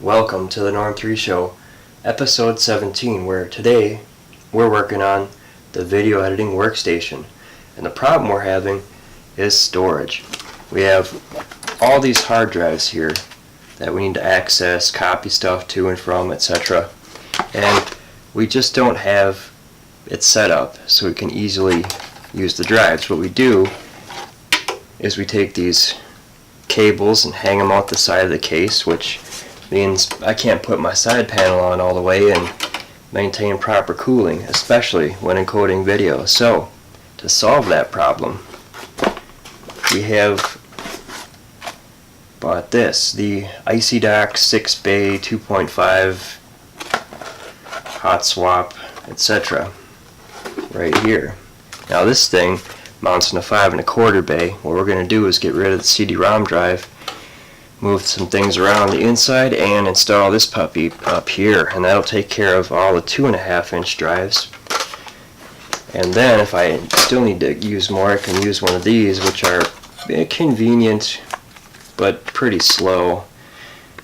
Welcome to the Norm3 show, episode 17, where today we're working on the video editing workstation. And the problem we're having is storage. We have all these hard drives here that we need to access, copy stuff to and from, etc. And we just don't have it set up so we can easily use the drives. What we do is we take these cables and hang them out the side of the case, which means I can't put my side panel on all the way and maintain proper cooling, especially when encoding video. So, to solve that problem, we have bought this, the Icy Dock 6-bay 2.5 hot swap, etc. right here. Now this thing mounts in a 5 1/4 bay. What we're going to do is get rid of the CD-ROM drive, move some things around the inside, and install this puppy up here, and that'll take care of all the 2.5-inch drives. And then if I still need to use more, I can use one of these, which are convenient but pretty slow.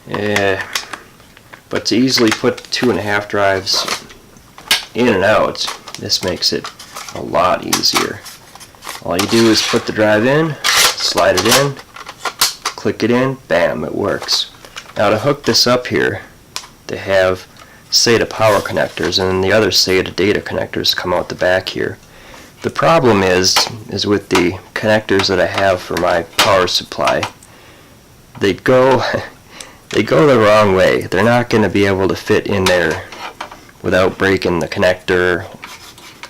But to easily put 2.5 drives in and out, this makes it a lot easier. All you do is put the drive in, slide it in, click it in, bam, it works. Now to hook this up here, they have SATA power connectors, and then the other SATA data connectors come out the back here. The problem is with the connectors that I have for my power supply, they go the wrong way. They're not going to be able to fit in there without breaking the connector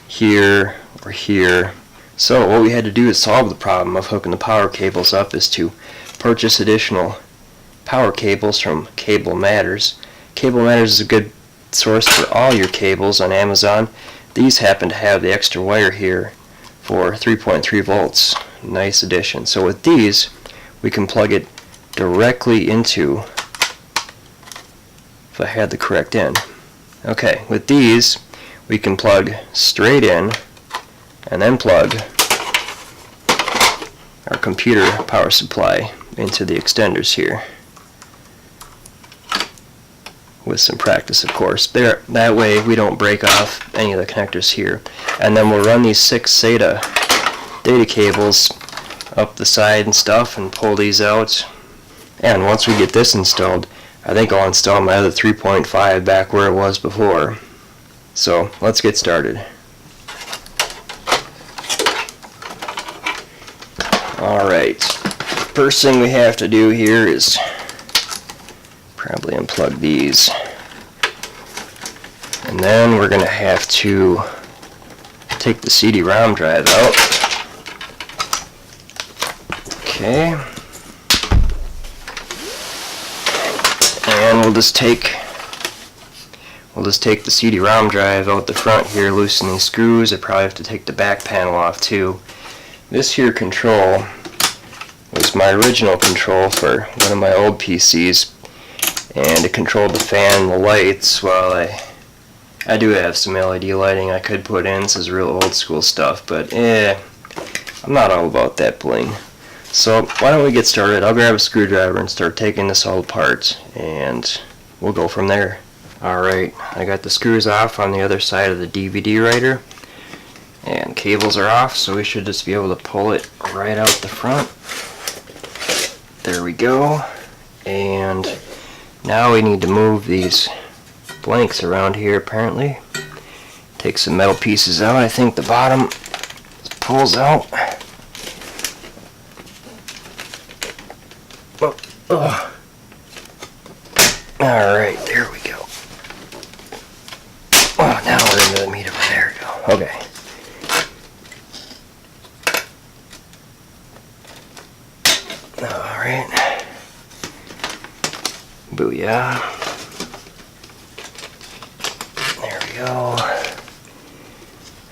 here or here. So what we had to do to solve the problem of hooking the power cables up is to purchase additional power cables from Cable Matters. Cable Matters is a good source for all your cables on Amazon. These happen to have the extra wire here for 3.3 volts. Nice addition. So with these, we can plug it directly into, if I had the correct end. Okay, with these, we can plug straight in and then plug our computer power supply into the extenders here. With some practice, of course. That way we don't break off any of the connectors here. And then we'll run these 6 SATA data cables up the side and stuff and pull these out. And once we get this installed, I think I'll install my other 3.5 back where it was before. So let's get started. Alright, first thing we have to do here is probably unplug these. And then we're going to have to take the CD-ROM drive out. Okay. And we'll just take the CD-ROM drive out the front here, loosen these screws. I probably have to take the back panel off too. This here control was my original control for one of my old PCs, and it controlled the fan and the lights. While I do have some LED lighting I could put in. This is real old school stuff, but I'm not all about that bling. So why don't we get started? I'll grab a screwdriver and start taking this all apart, and we'll go from there. Alright, I got the screws off on the other side of the DVD writer, and cables are off, so we should just be able to pull it right out the front. There we go. And now we need to move these blanks around here apparently. Take some metal pieces out. I think the bottom pulls out. Oh. Alright, there we go. Oh, now we're into the meat of it. There we go. Okay. Alright. Booyah. There we go.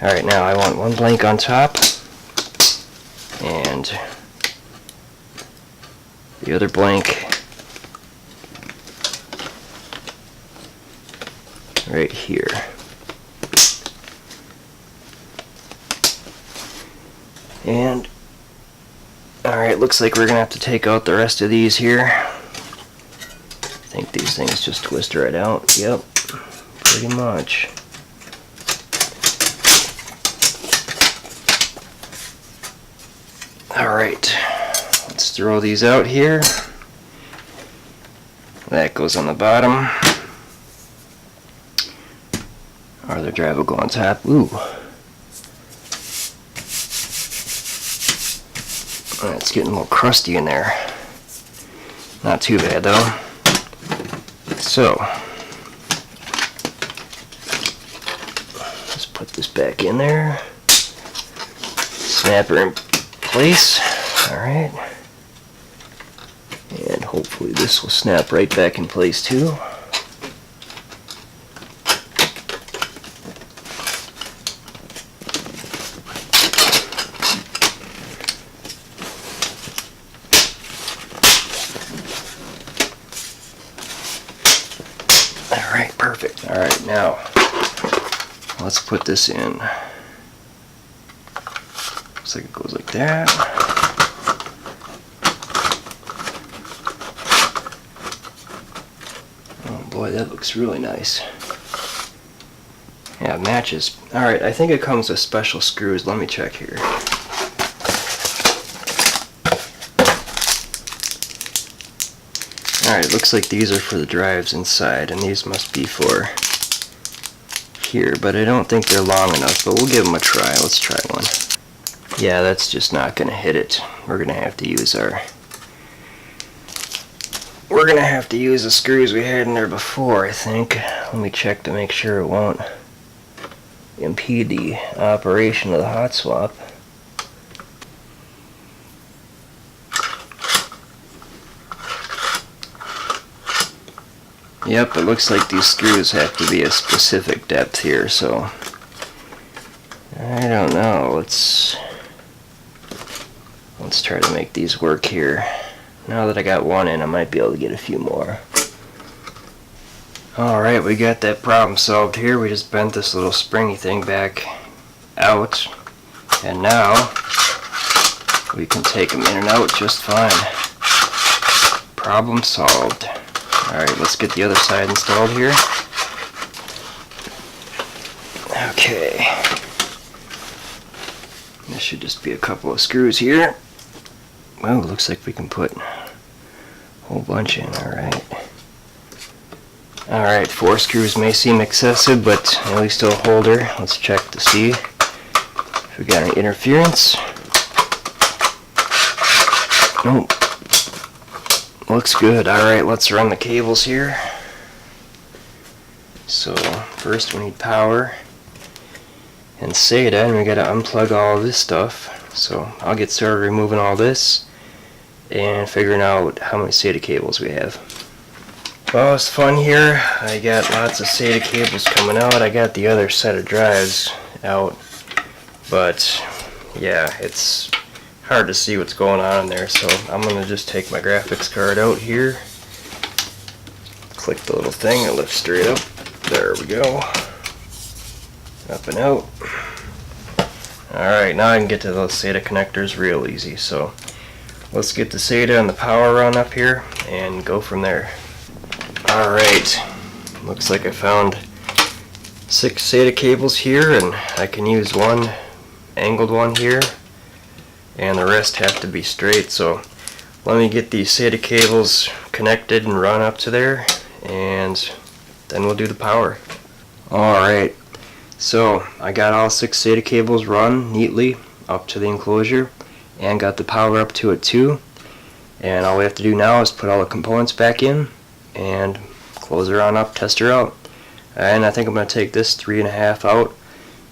Alright, now I want one blank on top and the other blank right here. And alright, looks like we're gonna have to take out the rest of these here. I think these things just twist right out. Yep, pretty much. Alright, let's throw these out here. That goes on the bottom. Our other drive will go on top. Ooh. It's getting a little crusty in there. Not too bad though. So, let's put this back in there. Snap her in place. Alright. And hopefully this will snap right back in place too. Alright, perfect. Alright, now let's put this in. Looks like it goes like that. Oh boy, that looks really nice. Yeah, it matches. Alright, I think it comes with special screws. Let me check here. Alright, it looks like these are for the drives inside, and these must be for here, but I don't think they're long enough, but we'll give them a try. Let's try one. Yeah, that's just not going to hit it. We're going to have to use the screws we had in there before, I think. Let me check to make sure it won't impede the operation of the hot swap. Yep, it looks like these screws have to be a specific depth here, so I don't know. Let's try to make these work here. Now that I got one in, I might be able to get a few more. Alright, we got that problem solved here. We just bent this little springy thing back out, and now we can take them in and out just fine. Problem solved. Alright, let's get the other side installed here. Okay. This should just be a couple of screws here. Well, looks like we can put a whole bunch in. Alright. Alright, 4 screws may seem excessive, but at least it'll hold her. Let's check to see if we got any interference. Nope. Looks good. Alright, let's run the cables here. So, first we need power and SATA, and we gotta unplug all of this stuff. So, I'll get started removing all this and figuring out how many SATA cables we have. Well, it's fun here. I got lots of SATA cables coming out. I got the other set of drives out, but yeah, it's hard to see what's going on in there, so I'm going to just take my graphics card out here, click the little thing, it lifts straight up, there we go, up and out. Alright, now I can get to those SATA connectors real easy, so let's get the SATA and the power run up here and go from there. Alright, looks like I found 6 SATA cables here, and I can use one angled one here, and the rest have to be straight. So let me get these SATA cables connected and run up to there, and then we'll do the power. Alright, so I got all 6 SATA cables run neatly up to the enclosure and got the power up to it too, and all we have to do now is put all the components back in and close her on up, test her out. And I think I'm going to take this 3.5 out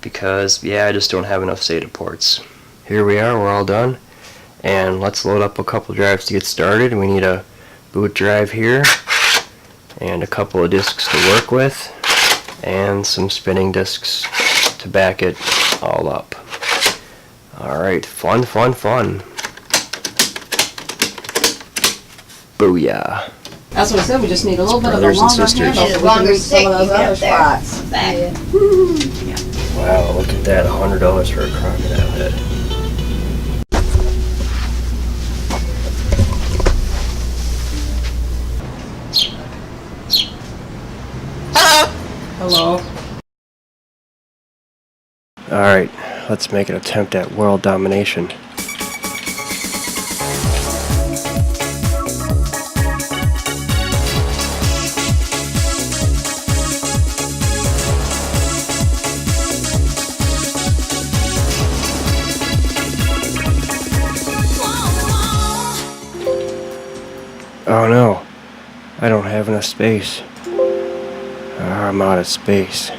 because, yeah, I just don't have enough SATA ports. Here we are, we're all done, and let's load up a couple drives to get started. We need a boot drive here and a couple of discs to work with and some spinning discs to back it all up. Alright, fun. Booyah. That's what I said, we just need a little bit of a Brothers and longer sisters. handle. Need a longer stick Some of those to get other up there. spots. Back. Yeah. Wow, look at that, $100 for a crocodile head. Hello. Alright, let's make an attempt at World Domination. Oh no, I don't have enough space. I'm out of space.